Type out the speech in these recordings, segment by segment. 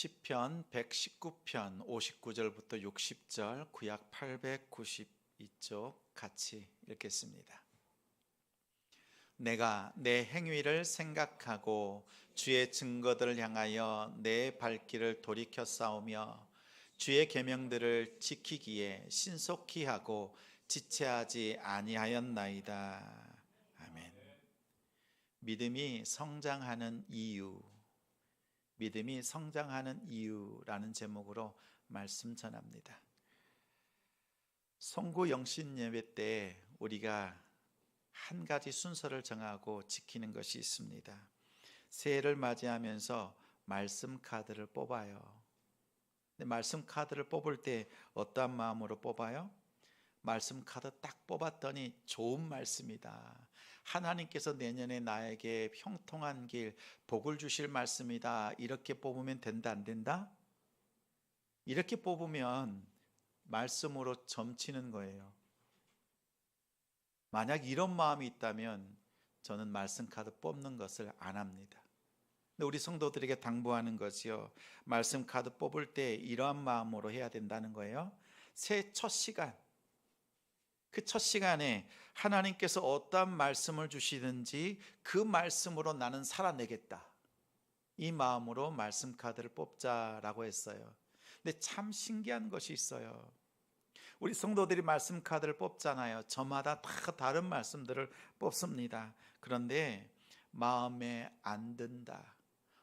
시편 119편 59절부터 60절 구약 892쪽 같이 읽겠습니다. 내가 내 행위를 생각하고 주의 증거들을 향하여 내 발길을 돌이켜 싸우며 주의 계명들을 지키기에 신속히 하고 지체하지 아니하였나이다. 아멘. 믿음이 성장하는 이유, 믿음이 성장하는 이유라는 제목으로 말씀 전합니다. 송구 영신 예배 때 우리가 한 가지 순서를 정하고 지키는 것이 있습니다. 새해를 맞이하면서 말씀 카드를 뽑아요. 근데 말씀 카드를 뽑을 때 어떠한 마음으로 뽑아요? 말씀 카드 딱 뽑았더니 좋은 말씀이다. 하나님께서 내년에 나에게 형통한 길, 복을 주실 말씀이다. 이렇게 뽑으면 된다, 안 된다? 이렇게 뽑으면 말씀으로 점치는 거예요. 만약 이런 마음이 있다면 저는 말씀 카드 뽑는 것을 안 합니다. 근데 우리 성도들에게 당부하는 것이요, 말씀 카드 뽑을 때 이러한 마음으로 해야 된다는 거예요. 새해 첫 시간, 그 첫 시간에 하나님께서 어떠한 말씀을 주시든지 그 말씀으로 나는 살아내겠다, 이 마음으로 말씀 카드를 뽑자라고 했어요. 근데 참 신기한 것이 있어요. 우리 성도들이 말씀 카드를 뽑잖아요. 저마다 다 다른 말씀들을 뽑습니다. 그런데 마음에 안 든다,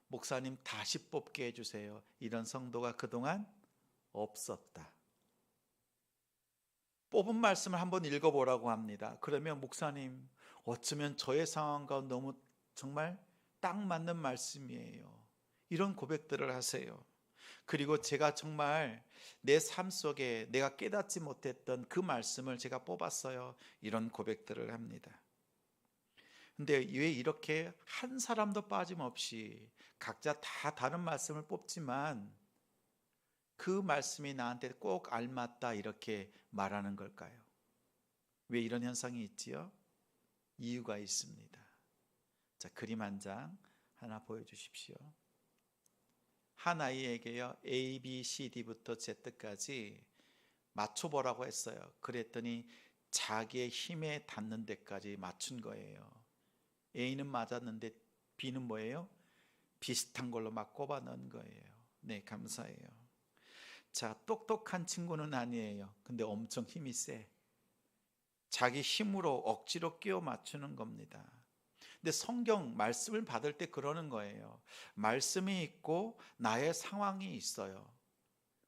목사님 다시 뽑게 해주세요, 이런 성도가 그동안 없었다. 뽑은 말씀을 한번 읽어보라고 합니다. 그러면 목사님, 어쩌면 저의 상황과 너무 정말 딱 맞는 말씀이에요, 이런 고백들을 하세요. 그리고 제가 정말 내 삶 속에 내가 깨닫지 못했던 그 말씀을 제가 뽑았어요, 이런 고백들을 합니다. 근데 왜 이렇게 한 사람도 빠짐없이 각자 다 다른 말씀을 뽑지만 그 말씀이 나한테 꼭 알맞다 이렇게 말하는 걸까요? 왜 이런 현상이 있지요? 이유가 있습니다. 자, 그림 한 장 하나 보여주십시오. 한 아이에게요, A, B, C, D부터 Z까지 맞춰보라고 했어요. 그랬더니 자기의 힘에 닿는 데까지 맞춘 거예요. A는 맞았는데 B는 뭐예요? 비슷한 걸로 막 꼽아 넣은 거예요. 네, 감사해요. 자, 똑똑한 친구는 아니에요. 근데 엄청 힘이 세. 자기 힘으로 억지로 끼워 맞추는 겁니다. 근데 성경 말씀을 받을 때 그러는 거예요. 말씀이 있고 나의 상황이 있어요.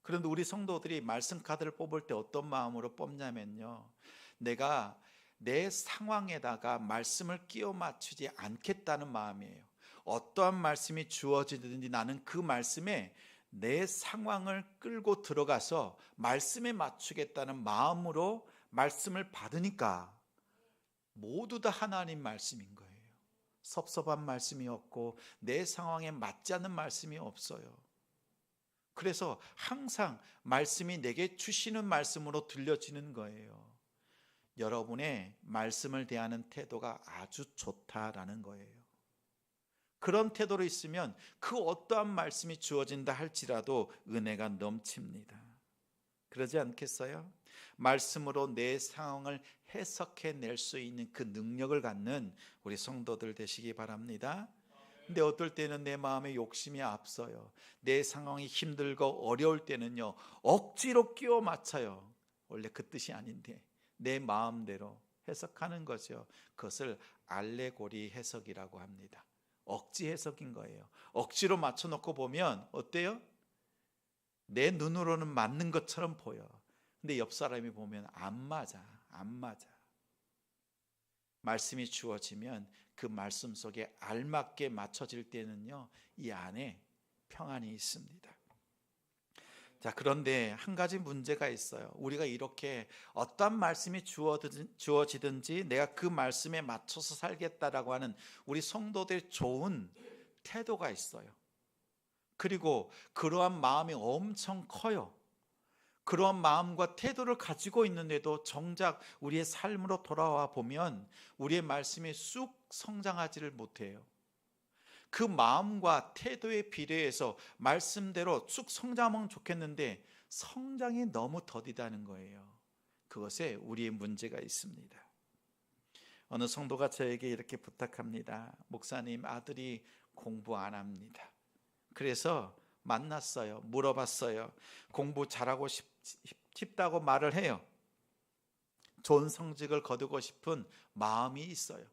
그런데 우리 성도들이 말씀 카드를 뽑을 때 어떤 마음으로 뽑냐면요, 내가 내 상황에다가 말씀을 끼워 맞추지 않겠다는 마음이에요. 어떠한 말씀이 주어지든지 나는 그 말씀에 내 상황을 끌고 들어가서 말씀에 맞추겠다는 마음으로 말씀을 받으니까 모두 다 하나님 말씀인 거예요. 섭섭한 말씀이 없고 내 상황에 맞지 않는 말씀이 없어요. 그래서 항상 말씀이 내게 주시는 말씀으로 들려지는 거예요. 여러분의 말씀을 대하는 태도가 아주 좋다라는 거예요. 그런 태도로 있으면 그 어떠한 말씀이 주어진다 할지라도 은혜가 넘칩니다. 그러지 않겠어요? 말씀으로 내 상황을 해석해낼 수 있는 그 능력을 갖는 우리 성도들 되시기 바랍니다. 근데 어떨 때는 내 마음에 욕심이 앞서요. 내 상황이 힘들고 어려울 때는요, 억지로 끼워 맞춰요. 원래 그 뜻이 아닌데 내 마음대로 해석하는 거죠. 그것을 알레고리 해석이라고 합니다. 억지 해석인 거예요. 억지로 맞춰놓고 보면 어때요? 내 눈으로는 맞는 것처럼 보여. 근데 옆 사람이 보면 안 맞아. 말씀이 주어지면 그 말씀 속에 알맞게 맞춰질 때는요, 이 안에 평안이 있습니다. 자, 그런데 한 가지 문제가 있어요. 우리가 이렇게 어떤 말씀이 주어지든지 내가 그 말씀에 맞춰서 살겠다라고 하는 우리 성도들의 좋은 태도가 있어요. 그리고 그러한 마음이 엄청 커요. 그러한 마음과 태도를 가지고 있는데도 정작 우리의 삶으로 돌아와 보면 우리의 말씀이 쑥 성장하지를 못해요. 그 마음과 태도에 비례해서 말씀대로 쑥 성장하면 좋겠는데 성장이 너무 더디다는 거예요. 그것에 우리의 문제가 있습니다. 어느 성도가 저에게 이렇게 부탁합니다. 목사님, 아들이 공부 안 합니다. 그래서 만났어요. 물어봤어요. 공부 잘하고 싶다고 말을 해요. 좋은 성적을 거두고 싶은 마음이 있어요.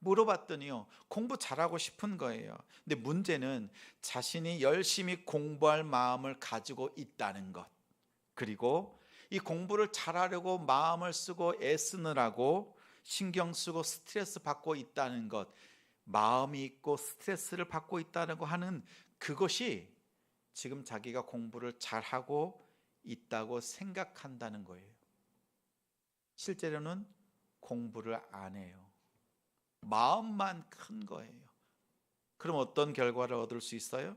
물어봤더니요, 공부 잘하고 싶은 거예요. 근데 문제는 자신이 열심히 공부할 마음을 가지고 있다는 것, 그리고 이 공부를 잘하려고 마음을 쓰고 애쓰느라고 신경 쓰고 스트레스 받고 있다는 것, 마음이 있고 스트레스를 받고 있다는 거 하는 그것이 지금 자기가 공부를 잘하고 있다고 생각한다는 거예요. 실제로는 공부를 안 해요. 마음만 큰 거예요. 그럼 어떤 결과를 얻을 수 있어요?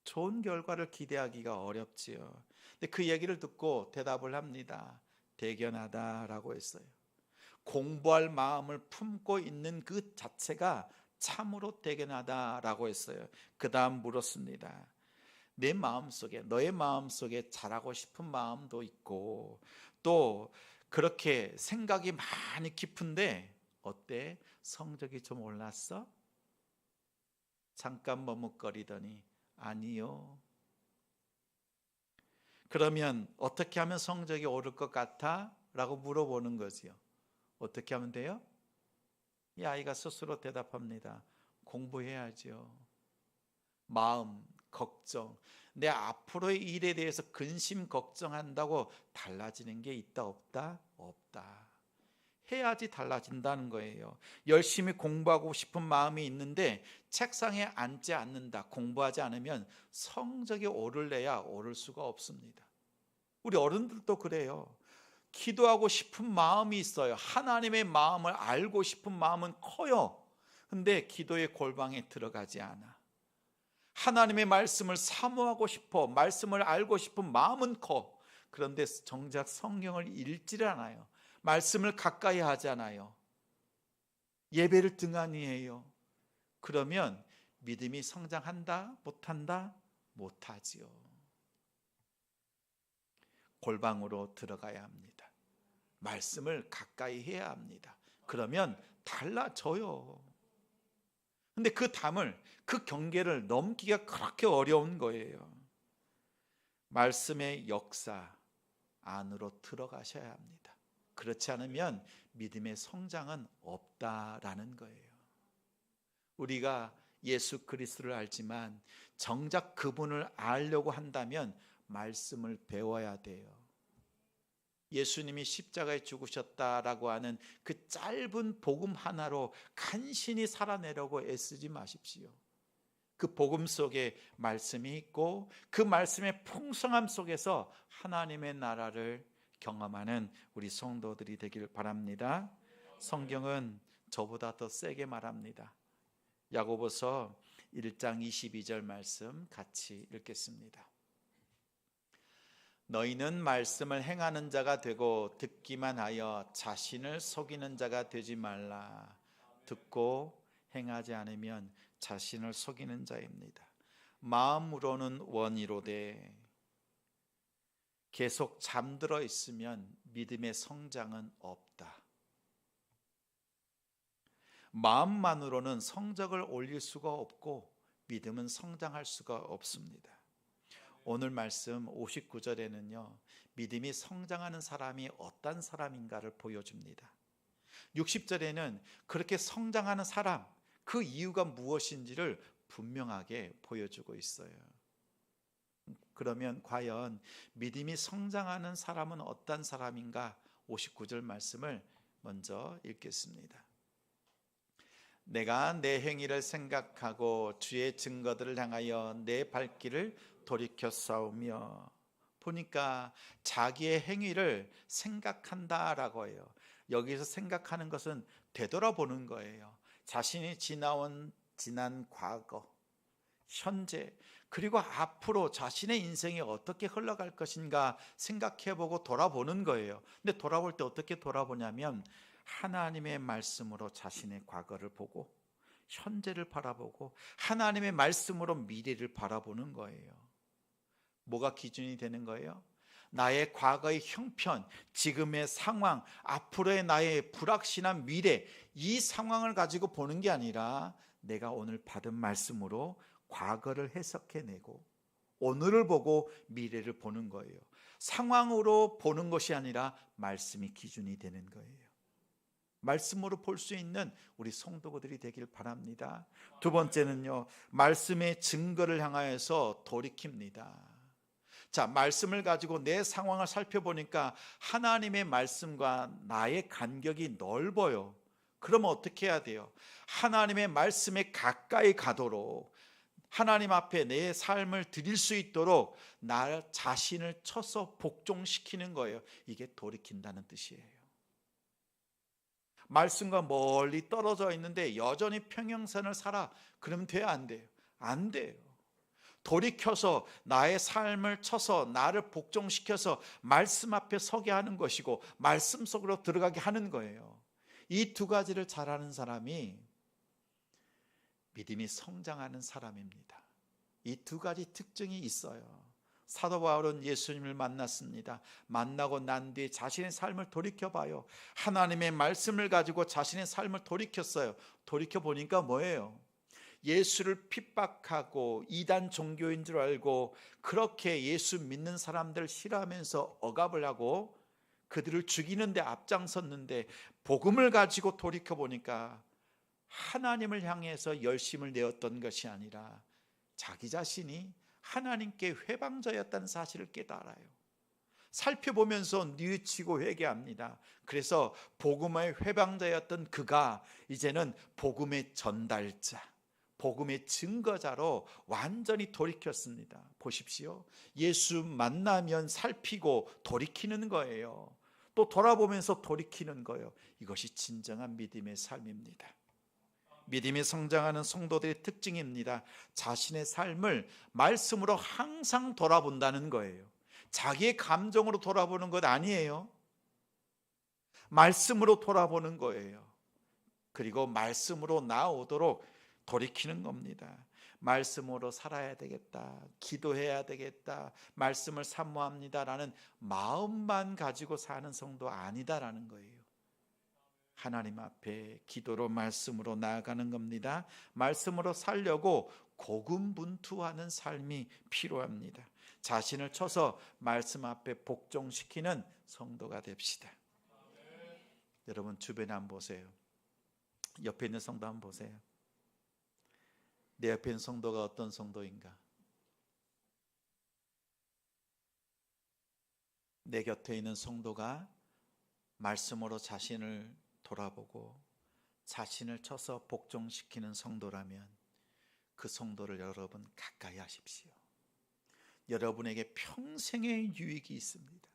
좋은 결과를 기대하기가 어렵지요. 근데 그 얘기를 듣고 대답을 합니다. 대견하다라고 했어요. 공부할 마음을 품고 있는 그 자체가 참으로 대견하다라고 했어요. 그 다음 물었습니다. 내 마음속에, 너의 마음속에 잘하고 싶은 마음도 있고 또 그렇게 생각이 많이 깊은데 어때? 성적이 좀 올랐어? 잠깐 머뭇거리더니 아니요. 그러면 어떻게 하면 성적이 오를 것 같아? 라고 물어보는 거지요. 어떻게 하면 돼요? 이 아이가 스스로 대답합니다. 공부해야죠. 마음, 걱정, 내 앞으로의 일에 대해서 근심 걱정한다고 달라지는 게 있다 없다? 없다. 해야지 달라진다는 거예요. 열심히 공부하고 싶은 마음이 있는데 책상에 앉지 않는다. 공부하지 않으면 성적이 오를래야 오를 수가 없습니다. 우리 어른들도 그래요. 기도하고 싶은 마음이 있어요. 하나님의 마음을 알고 싶은 마음은 커요. 근데 기도의 골방에 들어가지 않아. 하나님의 말씀을 사모하고 싶어, 말씀을 알고 싶은 마음은 커. 그런데 정작 성경을 읽지를 않아요. 말씀을 가까이 하잖아요. 예배를 등한히 해요. 그러면 믿음이 성장한다? 못한다? 못하지요. 골방으로 들어가야 합니다. 말씀을 가까이 해야 합니다. 그러면 달라져요. 근데 그 담을, 그 경계를 넘기가 그렇게 어려운 거예요. 말씀의 역사 안으로 들어가셔야 합니다. 그렇지 않으면 믿음의 성장은 없다라는 거예요. 우리가 예수 그리스도를 알지만 정작 그분을 알려고 한다면 말씀을 배워야 돼요. 예수님이 십자가에 죽으셨다라고 하는 그 짧은 복음 하나로 간신히 살아내려고 애쓰지 마십시오. 그 복음 속에 말씀이 있고 그 말씀의 풍성함 속에서 하나님의 나라를 경험하는 우리 성도들이 되길 바랍니다. 성경은 저보다 더 세게 말합니다. 야고보서 1장 22절 말씀 같이 읽겠습니다. 너희는 말씀을 행하는 자가 되고 듣기만 하여 자신을 속이는 자가 되지 말라. 듣고 행하지 않으면 자신을 속이는 자입니다. 마음으로는 원이로되 계속 잠들어 있으면 믿음의 성장은 없다. 마음만으로는 성적을 올릴 수가 없고 믿음은 성장할 수가 없습니다. 오늘 말씀 59절에는요, 믿음이 성장하는 사람이 어떤 사람인가를 보여줍니다. 60절에는 그렇게 성장하는 사람, 그 이유가 무엇인지를 분명하게 보여주고 있어요. 그러면 과연 믿음이 성장하는 사람은 어떤 사람인가? 59절 말씀을 먼저 읽겠습니다. 내가 내 행위를 생각하고 주의 증거들을 향하여 내 발길을 돌이켜 싸우며, 보니까 자기의 행위를 생각한다라고 해요. 여기서 생각하는 것은 되돌아보는 거예요. 자신이 지나온 지난 과거, 현재, 그리고 앞으로 자신의 인생이 어떻게 흘러갈 것인가 생각해보고 돌아보는 거예요. 근데 돌아볼 때 어떻게 돌아보냐면 하나님의 말씀으로 자신의 과거를 보고 현재를 바라보고 하나님의 말씀으로 미래를 바라보는 거예요. 뭐가 기준이 되는 거예요? 나의 과거의 형편, 지금의 상황, 앞으로의 나의 불확실한 미래, 이 상황을 가지고 보는 게 아니라 내가 오늘 받은 말씀으로 과거를 해석해내고 오늘을 보고 미래를 보는 거예요. 상황으로 보는 것이 아니라 말씀이 기준이 되는 거예요. 말씀으로 볼 수 있는 우리 성도들이 되길 바랍니다. 두 번째는요, 말씀의 증거를 향하여서 돌이킵니다. 자, 말씀을 가지고 내 상황을 살펴보니까 하나님의 말씀과 나의 간격이 넓어요. 그러면 어떻게 해야 돼요? 하나님의 말씀에 가까이 가도록, 하나님 앞에 내 삶을 드릴 수 있도록 나 자신을 쳐서 복종시키는 거예요. 이게 돌이킨다는 뜻이에요. 말씀과 멀리 떨어져 있는데 여전히 평행선을 살아. 그러면 돼요, 안 돼요? 안 돼요. 돌이켜서 나의 삶을 쳐서 나를 복종시켜서 말씀 앞에 서게 하는 것이고 말씀 속으로 들어가게 하는 거예요. 이 두 가지를 잘하는 사람이 믿음이 성장하는 사람입니다. 이 두 가지 특징이 있어요. 사도 바울은 예수님을 만났습니다. 만나고 난 뒤에 자신의 삶을 돌이켜봐요. 하나님의 말씀을 가지고 자신의 삶을 돌이켰어요. 돌이켜보니까 뭐예요? 예수를 핍박하고 이단 종교인 줄 알고 그렇게 예수 믿는 사람들을 싫어하면서 억압을 하고 그들을 죽이는 데 앞장섰는데 복음을 가지고 돌이켜보니까 하나님을 향해서 열심을 내었던 것이 아니라 자기 자신이 하나님께 회방자였다는 사실을 깨달아요. 살펴보면서 뉘우치고 회개합니다. 그래서 복음의 회방자였던 그가 이제는 복음의 전달자, 복음의 증거자로 완전히 돌이켰습니다. 보십시오. 예수 만나면 살피고 돌이키는 거예요. 또 돌아보면서 돌이키는 거예요. 이것이 진정한 믿음의 삶입니다. 믿음이 성장하는 성도들의 특징입니다. 자신의 삶을 말씀으로 항상 돌아본다는 거예요. 자기의 감정으로 돌아보는 것 아니에요. 말씀으로 돌아보는 거예요. 그리고 말씀으로 나오도록 돌이키는 겁니다. 말씀으로 살아야 되겠다, 기도해야 되겠다, 말씀을 사모합니다라는 마음만 가지고 사는 성도 아니다라는 거예요. 하나님 앞에 기도로 말씀으로 나아가는 겁니다. 말씀으로 살려고 고군분투하는 삶이 필요합니다. 자신을 쳐서 말씀 앞에 복종시키는 성도가 됩시다. 여러분 주변에 한번 보세요. 옆에 있는 성도 한번 보세요. 내 옆에 있는 성도가 어떤 성도인가? 내 곁에 있는 성도가 말씀으로 자신을 돌아보고 자신을 쳐서 복종시키는 성도라면 그 성도를 여러분 가까이 하십시오. 여러분에게 평생의 유익이 있습니다.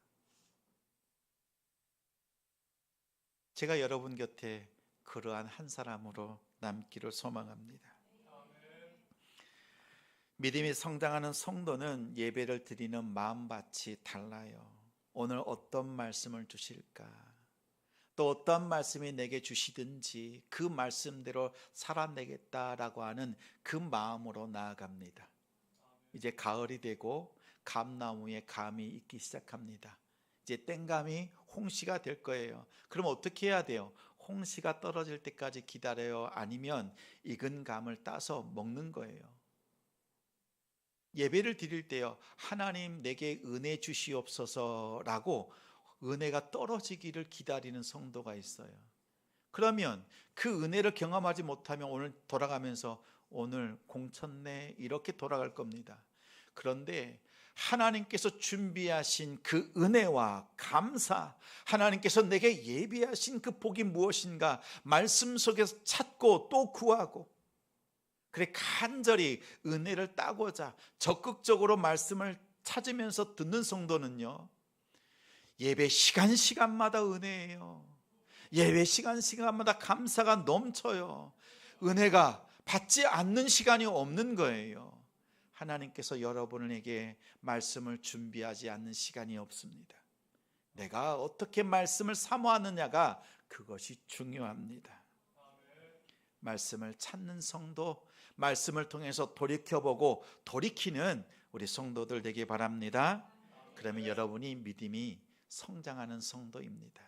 제가 여러분 곁에 그러한 한 사람으로 남기를 소망합니다. 믿음이 성장하는 성도는 예배를 드리는 마음밭이 달라요. 오늘 어떤 말씀을 주실까? 또 어떤 말씀이 내게 주시든지 그 말씀대로 살아내겠다라고 하는 그 마음으로 나아갑니다. 이제 가을이 되고 감나무에 감이 익기 시작합니다. 이제 땡감이 홍시가 될 거예요. 그럼 어떻게 해야 돼요? 홍시가 떨어질 때까지 기다려요? 아니면 익은 감을 따서 먹는 거예요? 예배를 드릴 때요, 하나님 내게 은혜 주시옵소서라고 은혜가 떨어지기를 기다리는 성도가 있어요. 그러면 그 은혜를 경험하지 못하면 오늘 돌아가면서 오늘 공쳤네 이렇게 돌아갈 겁니다. 그런데 하나님께서 준비하신 그 은혜와 감사, 하나님께서 내게 예비하신 그 복이 무엇인가 말씀 속에서 찾고 또 구하고, 그래 간절히 은혜를 따고자 적극적으로 말씀을 찾으면서 듣는 성도는요, 예배 시간마다 은혜예요. 예배 시간마다 감사가 넘쳐요. 은혜가 받지 않는 시간이 없는 거예요. 하나님께서 여러분에게 말씀을 준비하지 않는 시간이 없습니다. 내가 어떻게 말씀을 사모하느냐가 그것이 중요합니다. 말씀을 찾는 성도, 말씀을 통해서 돌이켜보고 돌이키는 우리 성도들 되기 바랍니다. 그러면 여러분이 믿음이 성장하는 성도입니다.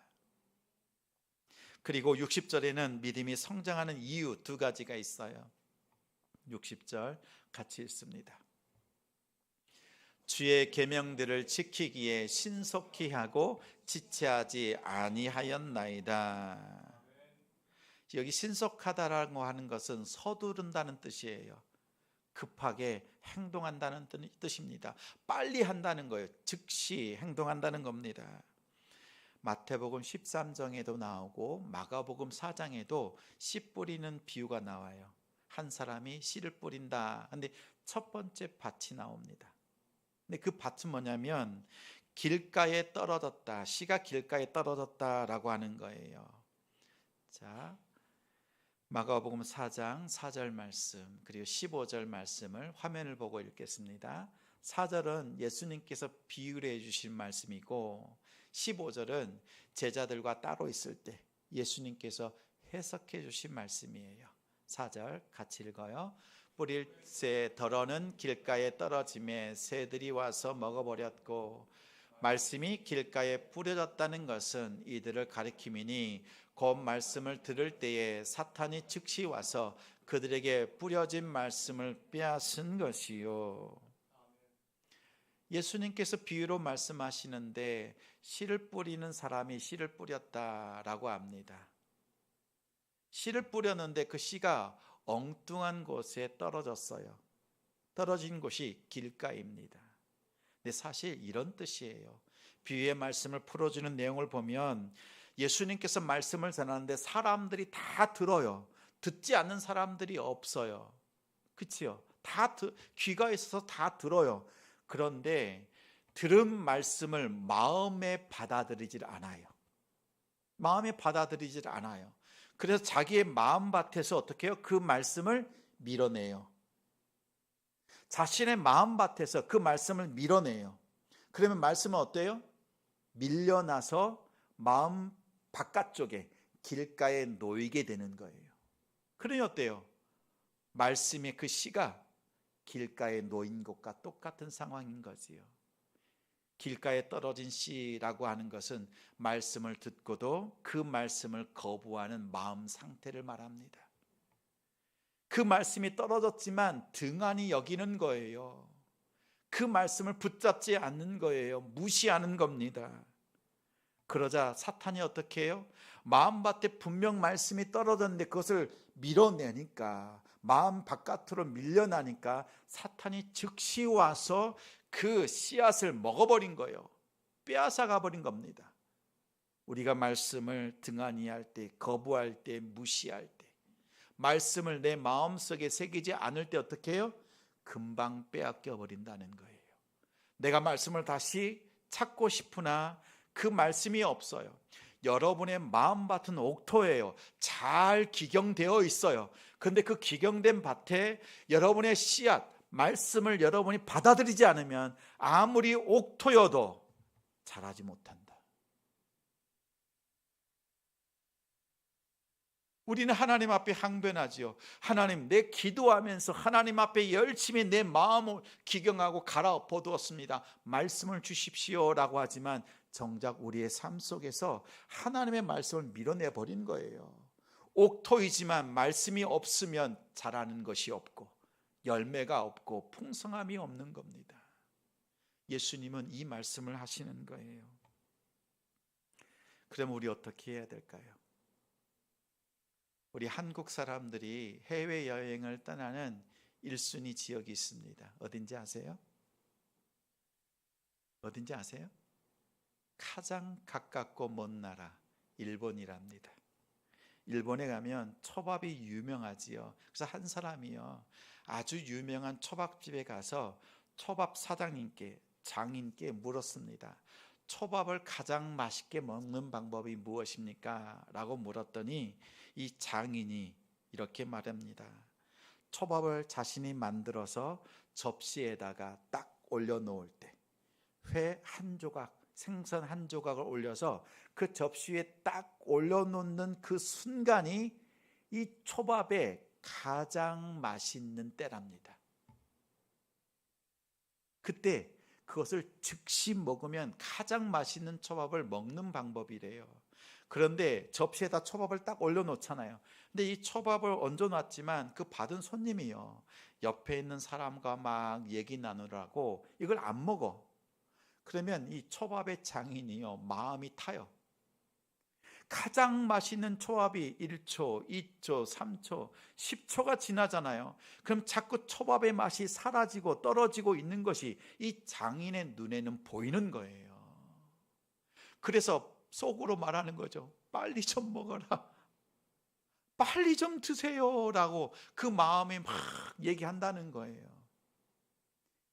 그리고 60절에는 믿음이 성장하는 이유 두 가지가 있어요. 60절 같이 읽습니다. 주의 계명들을 지키기에 신속히 하고 지체하지 아니하였나이다. 여기 신속하다라고 하는 것은 서두른다는 뜻이에요. 급하게 행동한다는 뜻입니다. 빨리 한다는 거예요. 즉시 행동한다는 겁니다. 마태복음 13장에도 나오고 마가복음 4장에도 씨 뿌리는 비유가 나와요. 한 사람이 씨를 뿌린다. 근데 첫 번째 밭이 나옵니다. 근데 그 밭은 뭐냐면 길가에 떨어졌다. 씨가 길가에 떨어졌다라고 하는 거예요. 자, 마가복음 4장 4절 말씀 그리고 15절 말씀을 화면을 보고 읽겠습니다. 4절은 예수님께서 비유를 해주신 말씀이고 15절은 제자들과 따로 있을 때 예수님께서 해석해 주신 말씀이에요. 4절 같이 읽어요. 뿌릴 새 덜어는 길가에 떨어짐에 새들이 와서 먹어버렸고 말씀이 길가에 뿌려졌다는 것은 이들을 가리킴이니 곧 말씀을 들을 때에 사탄이 즉시 와서 그들에게 뿌려진 말씀을 빼앗은 것이요. 예수님께서 비유로 말씀하시는데 씨를 뿌리는 사람이 씨를 뿌렸다라고 합니다. 씨를 뿌렸는데 그 씨가 엉뚱한 곳에 떨어졌어요. 떨어진 곳이 길가입니다. 근데 사실 이런 뜻이에요. 비유의 말씀을 풀어주는 내용을 보면 예수님께서 말씀을 전하는데 사람들이 다 들어요. 듣지 않는 사람들이 없어요. 그치요? 귀가 있어서 다 들어요. 그런데 들은 말씀을 마음에 받아들이질 않아요. 마음에 받아들이질 않아요. 그래서 자기의 마음밭에서 어떻게 해요? 그 말씀을 밀어내요. 자신의 마음밭에서 그 말씀을 밀어내요. 그러면 말씀은 어때요? 밀려나서 마음 바깥쪽에 길가에 놓이게 되는 거예요. 그러니 어때요? 말씀의 그 씨가 길가에 놓인 것과 똑같은 상황인 거지요. 길가에 떨어진 씨라고 하는 것은 말씀을 듣고도 그 말씀을 거부하는 마음 상태를 말합니다. 그 말씀이 떨어졌지만 등한히 여기는 거예요. 그 말씀을 붙잡지 않는 거예요. 무시하는 겁니다. 그러자 사탄이 어떻게 해요? 마음밭에 분명 말씀이 떨어졌는데 그것을 밀어내니까 마음 바깥으로 밀려나니까 사탄이 즉시 와서 그 씨앗을 먹어버린 거예요. 빼앗아 가버린 겁니다. 우리가 말씀을 등한히 할 때, 거부할 때, 무시할 때, 말씀을 내 마음속에 새기지 않을 때 어떻게 해요? 금방 빼앗겨 버린다는 거예요. 내가 말씀을 다시 찾고 싶으나 그 말씀이 없어요. 여러분의 마음밭은 옥토예요. 잘 기경되어 있어요. 그런데 그 기경된 밭에 여러분의 씨앗, 말씀을 여러분이 받아들이지 않으면 아무리 옥토여도 자라지 못한다. 우리는 하나님 앞에 항변하지요. 하나님, 내 기도하면서 하나님 앞에 열심히 내 마음을 기경하고 갈아엎어 두었습니다. 말씀을 주십시오라고 하지만 정작 우리의 삶 속에서 하나님의 말씀을 밀어내 버린 거예요. 옥토이지만 말씀이 없으면 자라는 것이 없고 열매가 없고 풍성함이 없는 겁니다. 예수님은 이 말씀을 하시는 거예요. 그럼 우리 어떻게 해야 될까요? 우리 한국 사람들이 해외여행을 떠나는 1순위 지역이 있습니다. 어딘지 아세요? 어딘지 아세요? 가장 가깝고 먼 나라 일본이랍니다. 일본에 가면 초밥이 유명하지요. 그래서 한 사람이요, 아주 유명한 초밥집에 가서 초밥 사장님께, 장인께 물었습니다. 초밥을 가장 맛있게 먹는 방법이 무엇입니까? 라고 물었더니 이 장인이 이렇게 말합니다. 초밥을 자신이 만들어서 접시에다가 딱 올려놓을 때 회 한 조각, 생선 한 조각을 올려서 그 접시 위에 딱 올려놓는 그 순간이 이 초밥에 가장 맛있는 때랍니다. 그때 그것을 즉시 먹으면 가장 맛있는 초밥을 먹는 방법이래요. 그런데 접시에다 초밥을 딱 올려놓잖아요. 근데 이 초밥을 얹어놨지만 그 받은 손님이요, 옆에 있는 사람과 막 얘기 나누라고 이걸 안 먹어. 그러면 이 초밥의 장인이요, 마음이 타요. 가장 맛있는 초밥이 1초, 2초, 3초, 10초가 지나잖아요. 그럼 자꾸 초밥의 맛이 사라지고 떨어지고 있는 것이 이 장인의 눈에는 보이는 거예요. 그래서 속으로 말하는 거죠. 빨리 좀 먹어라. 빨리 좀 드세요. 라고 그 마음에 막 얘기한다는 거예요.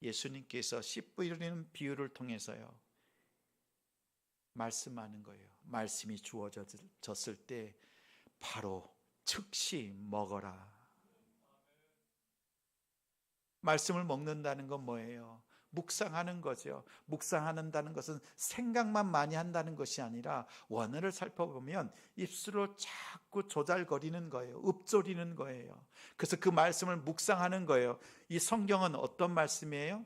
예수님께서 씨 뿌리는 비유를 통해서요, 말씀하는 거예요. 말씀이 주어졌을 때 바로 즉시 먹어라. 말씀을 먹는다는 건 뭐예요? 묵상하는 거죠. 묵상한다는 것은 생각만 많이 한다는 것이 아니라 원어를 살펴보면 입술로 자꾸 조잘거리는 거예요. 읊조리는 거예요. 그래서 그 말씀을 묵상하는 거예요. 이 성경은 어떤 말씀이에요?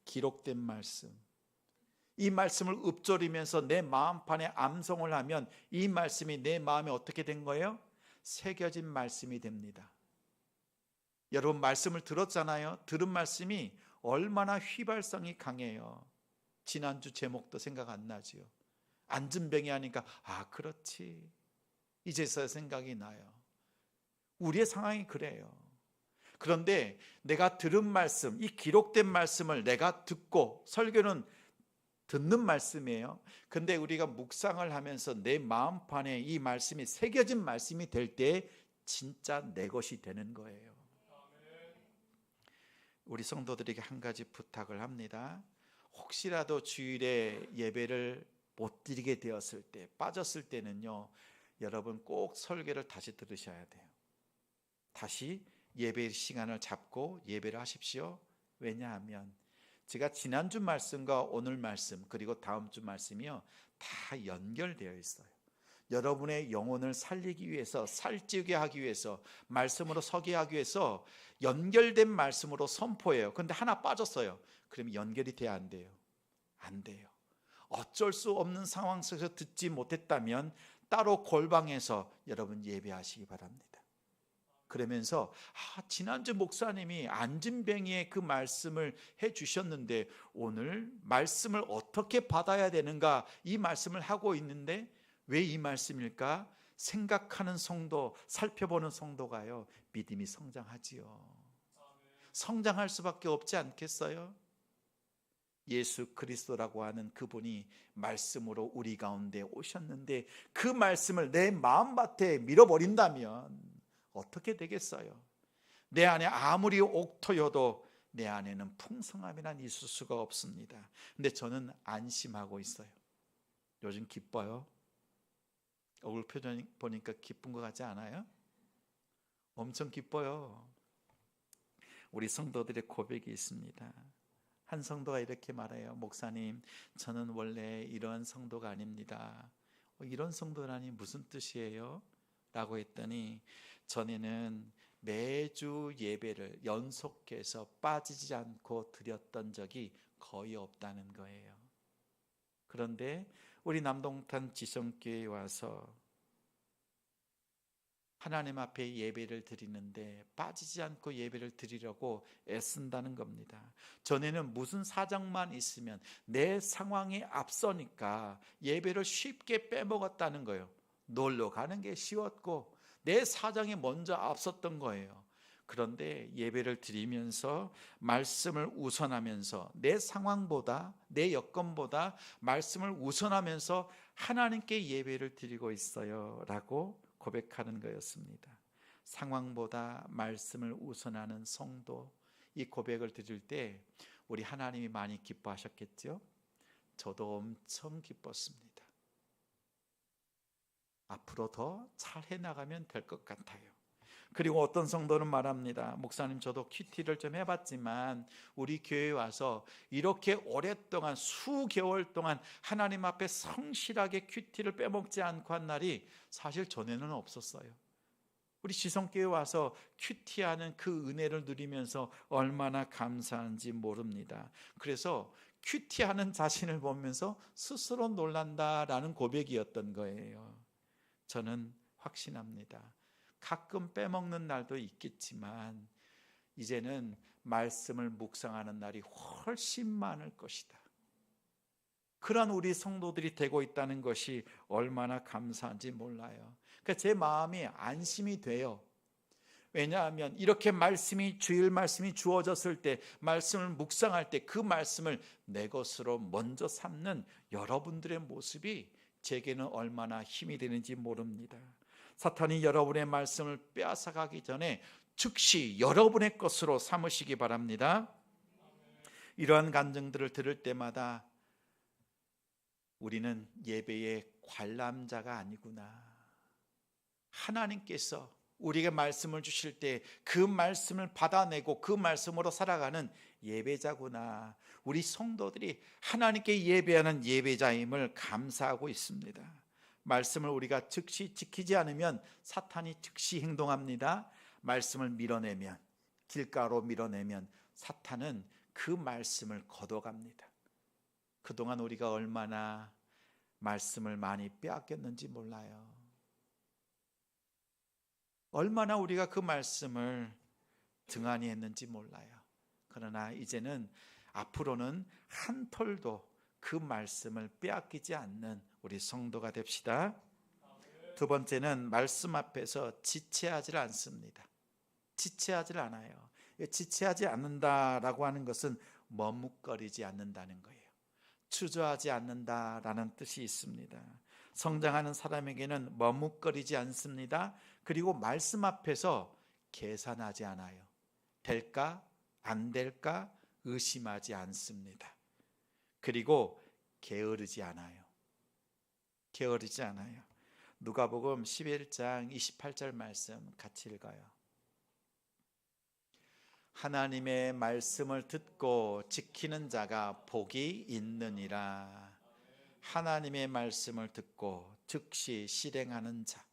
기록된 말씀. 이 말씀을 읊조리면서 내 마음판에 암송을 하면 이 말씀이 내 마음에 어떻게 된 거예요? 새겨진 말씀이 됩니다. 여러분, 말씀을 들었잖아요. 들은 말씀이 얼마나 휘발성이 강해요. 지난주 제목도 생각 안 나지요. 안진뱅이 하니까 그렇지, 이제서야 생각이 나요. 우리의 상황이 그래요. 그런데 내가 들은 말씀, 이 기록된 말씀을 내가 듣고, 설교는 듣는 말씀이에요. 근데 우리가 묵상을 하면서 내 마음판에 이 말씀이 새겨진 말씀이 될 때 진짜 내 것이 되는 거예요. 우리 성도들에게 한 가지 부탁을 합니다. 혹시라도 주일에 예배를 못 드리게 되었을 때, 빠졌을 때는요, 여러분 꼭 설교를 다시 들으셔야 돼요. 다시 예배 시간을 잡고 예배를 하십시오. 왜냐하면 제가 지난주 말씀과 오늘 말씀 그리고 다음 주 말씀이요, 다 연결되어 있어요. 여러분의 영혼을 살리기 위해서, 살찌게 하기 위해서, 말씀으로 서게 하기 위해서 연결된 말씀으로 선포해요. 그런데 하나 빠졌어요. 그러면 연결이 돼야 안 돼요? 안 돼요. 어쩔 수 없는 상황 속에서 듣지 못했다면 따로 골방에서 여러분 예배하시기 바랍니다. 그러면서 지난주 목사님이 안진뱅이의 그 말씀을 해주셨는데 오늘 말씀을 어떻게 받아야 되는가, 이 말씀을 하고 있는데 왜 이 말씀일까? 생각하는 성도, 살펴보는 성도가요, 믿음이 성장하지요. 성장할 수밖에 없지 않겠어요? 예수 그리스도라고 하는 그분이 말씀으로 우리 가운데 오셨는데 그 말씀을 내 마음밭에 밀어버린다면 어떻게 되겠어요? 내 안에 아무리 옥토여도 내 안에는 풍성함이란 있을 수가 없습니다. 근데 저는 안심하고 있어요. 요즘 기뻐요. 얼굴 표정 보니까 기쁜 것 같지 않아요? 엄청 기뻐요. 우리 성도들의 고백이 있습니다. 한 성도가 이렇게 말해요. 목사님, 저는 원래 이런 성도가 아닙니다. 이런 성도라니 무슨 뜻이에요? 라고 했더니 전에는 매주 예배를 연속해서 빠지지 않고 드렸던 적이 거의 없다는 거예요. 그런데 우리 남동탄 지성교회에 와서 하나님 앞에 예배를 드리는데 빠지지 않고 예배를 드리려고 애쓴다는 겁니다. 전에는 무슨 사정만 있으면 내 상황이 앞서니까 예배를 쉽게 빼먹었다는 거예요. 놀러 가는 게 쉬웠고 내 사정이 먼저 앞섰던 거예요. 그런데 예배를 드리면서 말씀을 우선하면서 내 상황보다, 내 여건보다 말씀을 우선하면서 하나님께 예배를 드리고 있어요 라고 고백하는 거였습니다. 상황보다 말씀을 우선하는 성도, 이 고백을 드릴 때 우리 하나님이 많이 기뻐하셨겠죠? 저도 엄청 기뻤습니다. 앞으로 더 잘 해나가면 될 것 같아요. 그리고 어떤 성도는 말합니다. 목사님, 저도 큐티를 좀 해봤지만 우리 교회에 와서 이렇게 오랫동안 수개월 동안 하나님 앞에 성실하게 큐티를 빼먹지 않고 한 날이 사실 전에는 없었어요. 우리 지성교회 와서 큐티하는 그 은혜를 누리면서 얼마나 감사한지 모릅니다. 그래서 큐티하는 자신을 보면서 스스로 놀란다라는 고백이었던 거예요. 저는 확신합니다. 가끔 빼먹는 날도 있겠지만 이제는 말씀을 묵상하는 날이 훨씬 많을 것이다. 그런 우리 성도들이 되고 있다는 것이 얼마나 감사한지 몰라요. 그러니까 제 마음이 안심이 돼요. 왜냐하면 이렇게 주일 말씀이 주어졌을 때, 말씀을 묵상할 때 그 말씀을 내 것으로 먼저 삼는 여러분들의 모습이 제게는 얼마나 힘이 되는지 모릅니다. 사탄이 여러분의 말씀을 빼앗아가기 전에 즉시 여러분의 것으로 삼으시기 바랍니다. 이러한 간증들을 들을 때마다 우리는 예배의 관람자가 아니구나. 하나님께서 우리에게 말씀을 주실 때 그 말씀을 받아내고 그 말씀으로 살아가는 예배자구나. 우리 성도들이 하나님께 예배하는 예배자임을 감사하고 있습니다. 말씀을 우리가 즉시 지키지 않으면 사탄이 즉시 행동합니다. 말씀을 밀어내면, 길가로 밀어내면 사탄은 그 말씀을 걷어갑니다. 그동안 우리가 얼마나 말씀을 많이 빼앗겼는지 몰라요. 얼마나 우리가 그 말씀을 등한히 했는지 몰라요. 그러나 이제는 앞으로는 한 톨도 그 말씀을 빼앗기지 않는 우리 성도가 됩시다. 두 번째는 말씀 앞에서 지체하지 않습니다. 지체하지 않아요. 지체하지 않는다라고 하는 것은 머뭇거리지 않는다는 거예요. 주저하지 않는다라는 뜻이 있습니다. 성장하는 사람에게는 머뭇거리지 않습니다. 그리고 말씀 앞에서 계산하지 않아요. 될까? 안 될까? 의심하지 않습니다. 그리고 게으르지 않아요. 게으르지 않아요. 누가복음 11장 28절 말씀 같이 읽어요. 하나님의 말씀을 듣고 지키는 자가 복이 있느니라. 하나님의 말씀을 듣고 즉시 실행하는 자,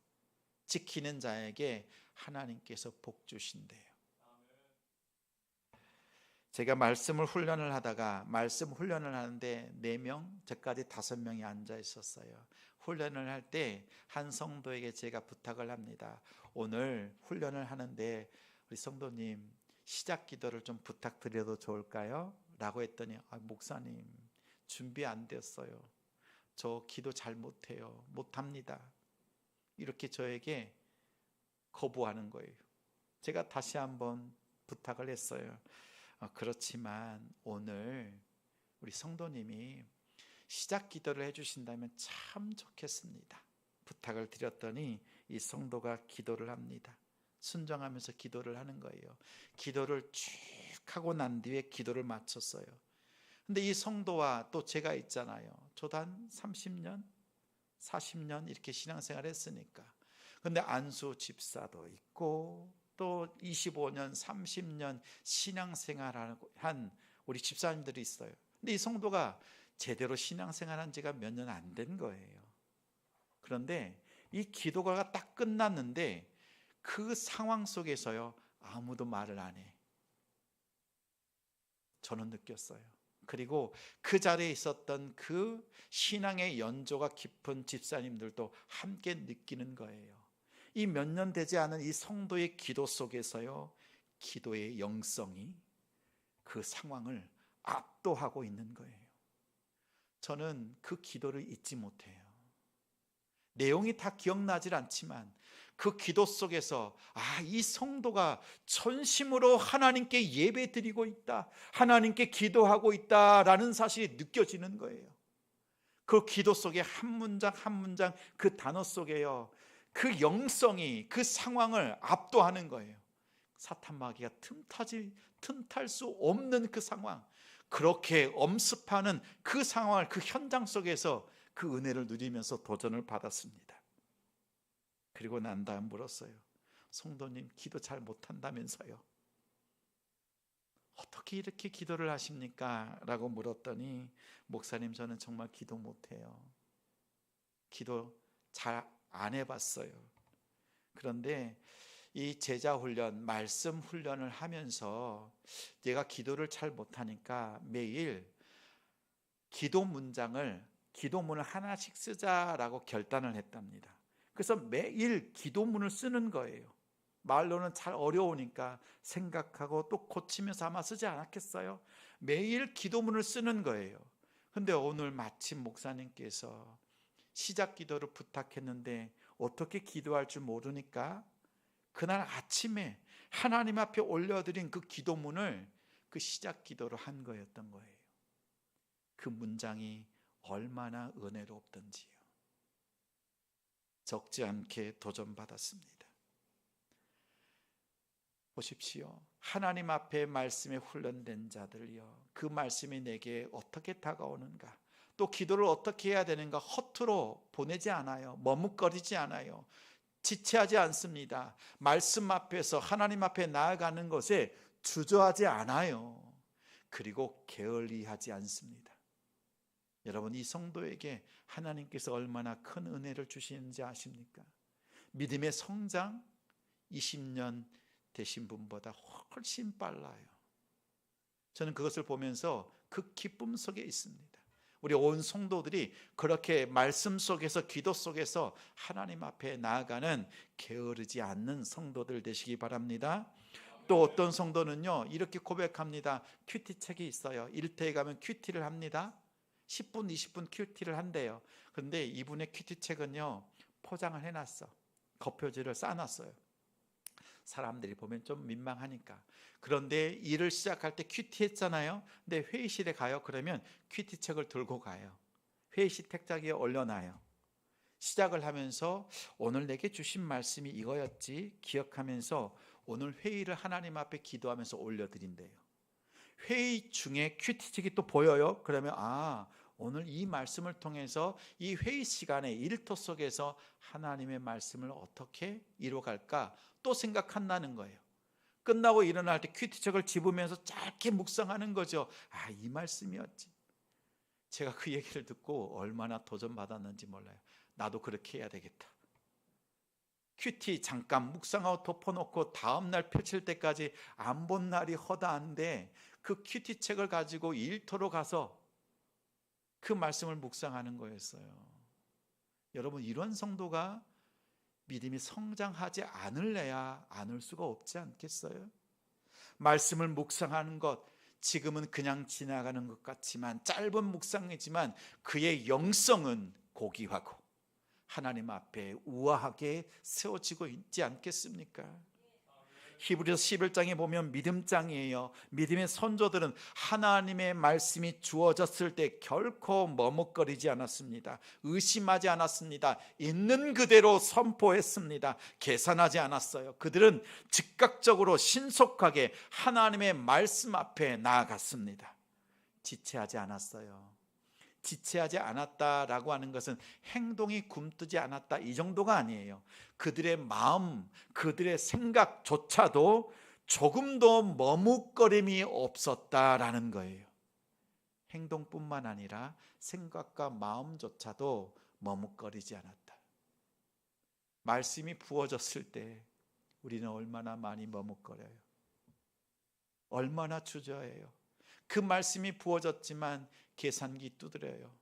지키는 자에게 하나님께서 복 주신대요. 제가 말씀을 훈련을 하다가 말씀 훈련을 하는데 4명, 저까지 5명이 앉아 있었어요. 훈련을 할 때 한 성도에게 제가 부탁을 합니다. 오늘 훈련을 하는데 우리 성도님 시작 기도를 좀 부탁드려도 좋을까요? 라고 했더니 목사님 준비 안 됐어요. 저 기도 잘 못해요. 못합니다. 이렇게 저에게 거부하는 거예요. 제가 다시 한번 부탁을 했어요. 그렇지만 오늘 우리 성도님이 시작 기도를 해주신다면 참 좋겠습니다. 부탁을 드렸더니 이 성도가 기도를 합니다. 순종하면서 기도를 하는 거예요. 기도를 쭉 하고 난 뒤에 기도를 마쳤어요. 근데 이 성도와 또 제가 있잖아요. 저도 한 30년, 40년 이렇게 신앙생활 했으니까. 근데 안수 집사도 있고 또 25년, 30년 신앙생활한 우리 집사님들이 있어요. 근데 이 성도가 제대로 신앙생활한 지가 몇 년 안 된 거예요. 그런데 이 기도가 딱 끝났는데 그 상황 속에서요 아무도 말을 안 해. 저는 느꼈어요. 그리고 그 자리에 있었던 그 신앙의 연조가 깊은 집사님들도 함께 느끼는 거예요. 이 몇 년 되지 않은 이 성도의 기도 속에서요 기도의 영성이 그 상황을 압도하고 있는 거예요. 저는 그 기도를 잊지 못해요. 내용이 다 기억나질 않지만 그 기도 속에서 이 성도가 전심으로 하나님께 예배드리고 있다, 하나님께 기도하고 있다라는 사실이 느껴지는 거예요. 그 기도 속에 한 문장 한 문장 그 단어 속에요 그 영성이 그 상황을 압도하는 거예요. 사탄마귀가 틈탈 수 없는 그 상황, 그렇게 엄습하는 그 상황을 그 현장 속에서 그 은혜를 누리면서 도전을 받았습니다. 그리고 난 다음 물었어요. 성도님 기도 잘 못한다면서요. 어떻게 이렇게 기도를 하십니까? 라고 물었더니 목사님 저는 정말 기도 못해요. 기도 잘 안 해봤어요. 그런데 이 제자 훈련, 말씀 훈련을 하면서 내가 기도를 잘 못하니까 매일 기도문을 하나씩 쓰자라고 결단을 했답니다. 그래서 매일 기도문을 쓰는 거예요. 말로는 잘 어려우니까 생각하고 또 고치면서 아마 쓰지 않았겠어요? 매일 기도문을 쓰는 거예요. 근데 오늘 마침 목사님께서 시작 기도를 부탁했는데 어떻게 기도할 줄 모르니까 그날 아침에 하나님 앞에 올려드린 그 기도문을 그 시작 기도로 한 거였던 거예요. 그 문장이 얼마나 은혜롭던지요. 적지 않게 도전받았습니다. 보십시오. 하나님 앞에 말씀에 훈련된 자들이요, 그 말씀이 내게 어떻게 다가오는가, 또 기도를 어떻게 해야 되는가 허투루 보내지 않아요. 머뭇거리지 않아요. 지체하지 않습니다. 말씀 앞에서 하나님 앞에 나아가는 것에 주저하지 않아요. 그리고 게을리하지 않습니다. 여러분, 이 성도에게 하나님께서 얼마나 큰 은혜를 주시는지 아십니까? 믿음의 성장 20년 되신 분보다 훨씬 빨라요. 저는 그것을 보면서 그 기쁨 속에 있습니다. 우리 온 성도들이 그렇게 말씀 속에서, 기도 속에서 하나님 앞에 나아가는 게으르지 않는 성도들 되시기 바랍니다. 또 어떤 성도는요, 이렇게 고백합니다. 큐티책이 있어요. 일터에 가면 큐티를 합니다. 10분, 20분 큐티를 한대요. 그런데 이분의 큐티책은요, 포장을 해놨어. 겉표지를 싸놨어요. 사람들이 보면 좀 민망하니까. 그런데 일을 시작할 때 큐티 했잖아요. 근데 회의실에 가요. 그러면 큐티 책을 들고 가요. 회의실 책자기에 올려놔요. 시작을 하면서 오늘 내게 주신 말씀이 이거였지 기억하면서 오늘 회의를 하나님 앞에 기도하면서 올려드린대요. 회의 중에 큐티 책이 또 보여요. 그러면 오늘 이 말씀을 통해서 이 회의 시간에 일터 속에서 하나님의 말씀을 어떻게 이루어갈까 또 생각한다는 거예요. 끝나고 일어날 때 큐티책을 집으면서 짧게 묵상하는 거죠. 이 말씀이었지. 제가 그 얘기를 듣고 얼마나 도전받았는지 몰라요. 나도 그렇게 해야 되겠다. 큐티 잠깐 묵상하고 덮어놓고 다음날 펼칠 때까지 안 본 날이 허다한데 그 큐티책을 가지고 일터로 가서 그 말씀을 묵상하는 거였어요. 여러분, 이런 성도가 믿음이 성장하지 않을래야 않을 수가 없지 않겠어요? 말씀을 묵상하는 것, 지금은 그냥 지나가는 것 같지만, 짧은 묵상이지만 그의 영성은 고귀하고 하나님 앞에 우아하게 세워지고 있지 않겠습니까? 히브리서 11장에 보면 믿음장이에요. 믿음의 선조들은 하나님의 말씀이 주어졌을 때 결코 머뭇거리지 않았습니다. 의심하지 않았습니다. 있는 그대로 선포했습니다. 계산하지 않았어요. 그들은 즉각적으로 신속하게 하나님의 말씀 앞에 나아갔습니다. 지체하지 않았어요. 지체하지 않았다라고 하는 것은 행동이 굼뜨지 않았다 이 정도가 아니에요. 그들의 마음, 그들의 생각조차도 조금도 머뭇거림이 없었다라는 거예요. 행동뿐만 아니라 생각과 마음조차도 머뭇거리지 않았다. 말씀이 부어졌을 때 우리는 얼마나 많이 머뭇거려요. 얼마나 주저해요. 그 말씀이 부어졌지만 계산기 두드려요.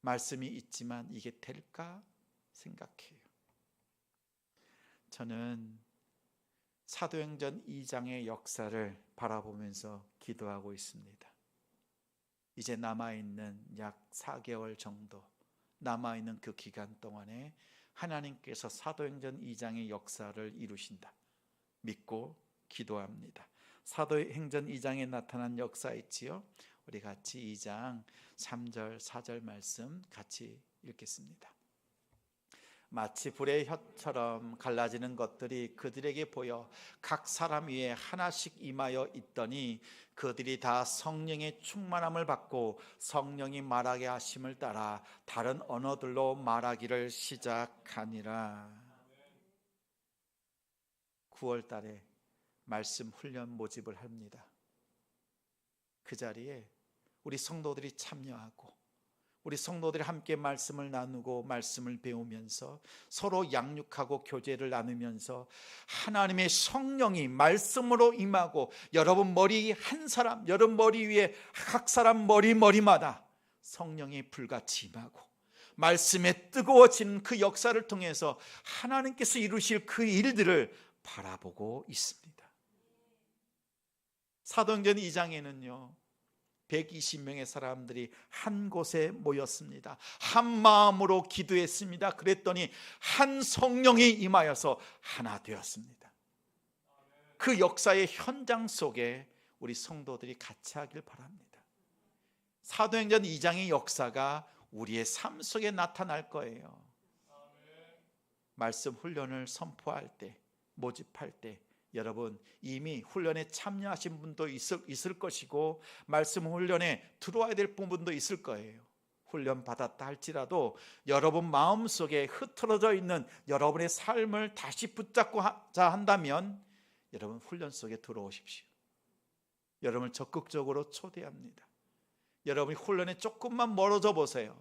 말씀이 있지만 이게 될까 생각해요. 저는 사도행전 2장의 역사를 바라보면서 기도하고 있습니다. 이제 남아있는 약 4개월 정도 남아있는 그 기간 동안에 하나님께서 사도행전 2장의 역사를 이루신다 믿고 기도합니다. 사도행전 2장에 나타난 역사 있지요. 우리 같이 2장 3절 4절 말씀 같이 읽겠습니다. 마치 불의 혀처럼 갈라지는 것들이 그들에게 보여 각 사람 위에 하나씩 임하여 있더니 그들이 다 성령의 충만함을 받고 성령이 말하게 하심을 따라 다른 언어들로 말하기를 시작하니라. 9월 달에 말씀 훈련 모집을 합니다. 그 자리에 우리 성도들이 참여하고 우리 성도들이 함께 말씀을 나누고 말씀을 배우면서 서로 양육하고 교제를 나누면서 하나님의 성령이 말씀으로 임하고 여러분 머리 한 사람, 여러분 머리 위에 각 사람 머리마다 성령이 불같이 임하고 말씀에 뜨거워지는 그 역사를 통해서 하나님께서 이루실 그 일들을 바라보고 있습니다. 사도행전 2장에는요 120명의 사람들이 한 곳에 모였습니다. 한 마음으로 기도했습니다. 그랬더니 한 성령이 임하여서 하나 되었습니다. 그 역사의 현장 속에 우리 성도들이 같이 하길 바랍니다. 사도행전 2장의 역사가 우리의 삶 속에 나타날 거예요. 말씀 훈련을 선포할 때, 모집할 때 여러분 이미 훈련에 참여하신 분도 있을 것이고 말씀 훈련에 들어와야 될 부분도 있을 거예요. 훈련 받았다 할지라도 여러분 마음속에 흐트러져 있는 여러분의 삶을 다시 붙잡고자 한다면 여러분 훈련 속에 들어오십시오. 여러분을 적극적으로 초대합니다. 여러분이 훈련에 조금만 멀어져 보세요.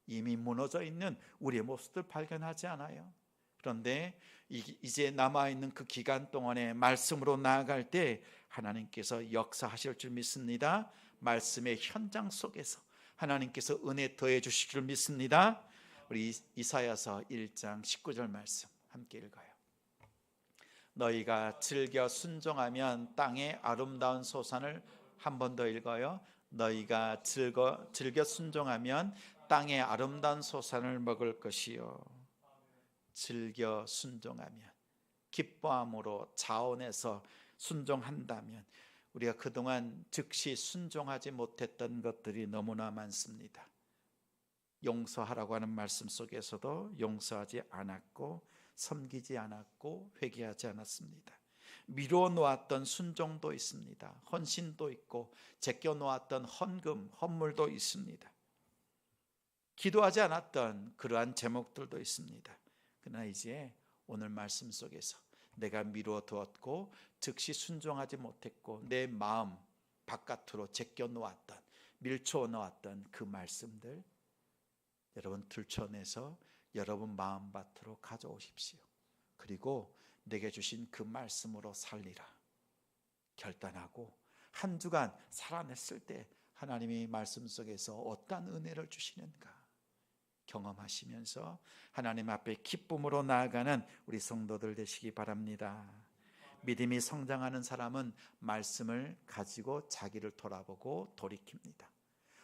이미 무너져 있는 우리의 모습들 발견하지 않아요? 그런데 이제 남아있는 그 기간 동안에 말씀으로 나아갈 때 하나님께서 역사하실 줄 믿습니다. 말씀의 현장 속에서 하나님께서 은혜 더해 주실 줄 믿습니다. 우리 이사야서 1장 19절 말씀 함께 읽어요. 너희가 즐겨 순종하면 땅의 아름다운 소산을 한 번 더 읽어요. 너희가 즐겨 순종하면 땅의 아름다운 소산을 먹을 것이요. 즐겨 순종하면, 기뻐함으로 자원해서 순종한다면 우리가 그동안 즉시 순종하지 못했던 것들이 너무나 많습니다. 용서하라고 하는 말씀 속에서도 용서하지 않았고 섬기지 않았고 회개하지 않았습니다. 미루어 놓았던 순종도 있습니다. 헌신도 있고 제껴 놓았던 헌금, 헌물도 있습니다. 기도하지 않았던 그러한 제목들도 있습니다. 그러나 이제 오늘 말씀 속에서 내가 미루어 두었고 즉시 순종하지 못했고 내 마음 바깥으로 제껴 놓았던, 밀쳐 놓았던 그 말씀들 여러분 들춰내서 여러분 마음밭으로 가져오십시오. 그리고 내게 주신 그 말씀으로 살리라 결단하고 한 주간 살아냈을 때 하나님이 말씀 속에서 어떠한 은혜를 주시는가 경험하시면서 하나님 앞에 기쁨으로 나아가는 우리 성도들 되시기 바랍니다. 믿음이 성장하는 사람은 말씀을 가지고 자기를 돌아보고 돌이킵니다.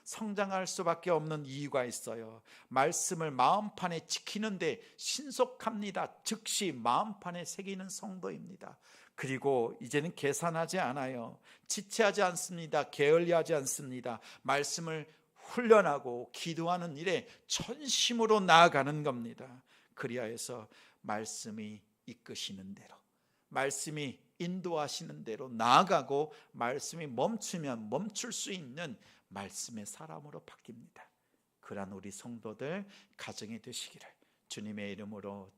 성장할 수밖에 없는 이유가 있어요. 말씀을 마음판에 지키는데 신속합니다. 즉시 마음판에 새기는 성도입니다. 그리고 이제는 계산하지 않아요. 지체하지 않습니다. 게을리하지 않습니다. 말씀을 훈련하고 기도하는 일에 전심으로 나아가는 겁니다. 그리하여서 말씀이 이끄시는 대로, 말씀이 인도하시는 대로 나아가고 말씀이 멈추면 멈출 수 있는 말씀의 사람으로 바뀝니다. 그러한 우리 성도들 가정이 되시기를 주님의 이름으로